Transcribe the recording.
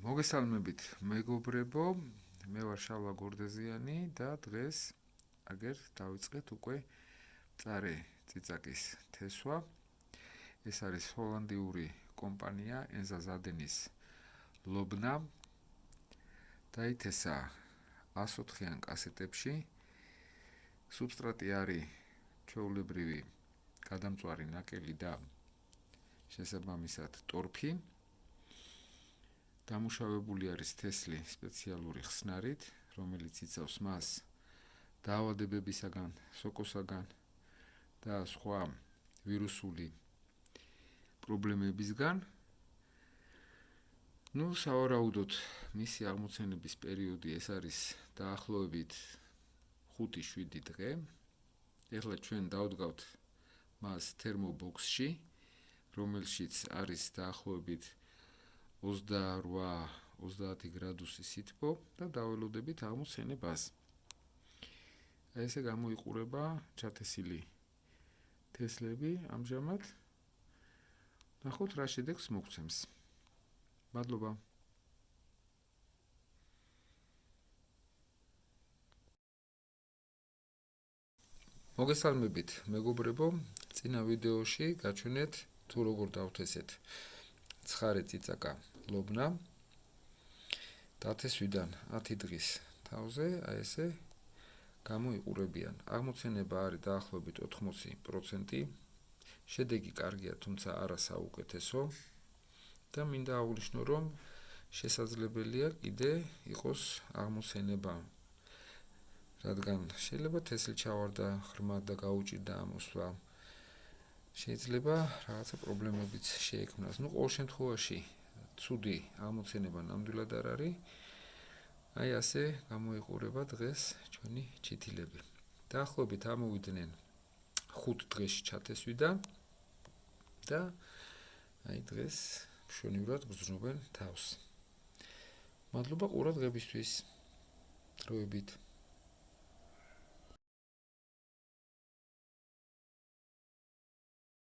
მოგესალმებით მეგობრებო, მე ვარ შალვა გორდეზიანი და დღეს აგერ დავიწყეთ უკვე მწარე წიწაკის თესვა. ეს არის ჰოლანდიური კომპანია ENZA ZADENIS ლობნა. დაითესა 104-იან კასეტებში. სუბსტრატი არის ჩვეულებრივი გადამწვარი ნაკელი და შესაბამისად ტორფი. დამუშავებული არის თესლი სპეციალური ხსნარით, რომელიც იცავს მას დაავადებებისაგან, სოკოსაგან და სხვა ვირუსული პრობლემებისგან. სავარაუდოდ მისი აღმოცენების პერიოდი ეს არის დაახლოებით 5-7 დღე. ეხლა ჩვენ დავდგავთ მას თერმობოქსში, რომელშიც არის დაახლოებით 28-30 გრადუსი სითბო და დაველოდებით აღმოცენებას. ესე გამოიყურება ჩათესილი თესლები ამჟამად. ნახოთ რა შედეგს მოგცემს. მადლობა. მოგესალმებით მეგობრებო, წინა ვიდეოში გაჩვენეთ თუ როგორ დავთესეთ ცხარე წიწაკა ლობნა. დათესვიდან 10 დღის თავზე ესე გამოიყურებიან. აღმოცენება არის დაახლოებით 80%. შედეგი კარგია, თუმცა არა საუკეთესო და მინდა აღვნიშნო, რომ შესაძლებელია კიდე იყოს აღმოცენება, რადგან შეიძლება თესლი ჩავარდა ღრმად და გაუჭირდა ამოსვლა. შეიძლება რაღაცა პრობლემებიც შეექმნას. ყოველ შემთხვევაში ცუდი აღმოცენება ნამდვილად არ არის. ასე გამოიყურება დღეს ჩვენი ჩითილები. დაახლოებით ამოვიდნენ 5 დღეში ჩათესვიდან და დღეს მშვენივრად გრძნობენ თავს. მადლობა ყურადღებისთვის. დროებით.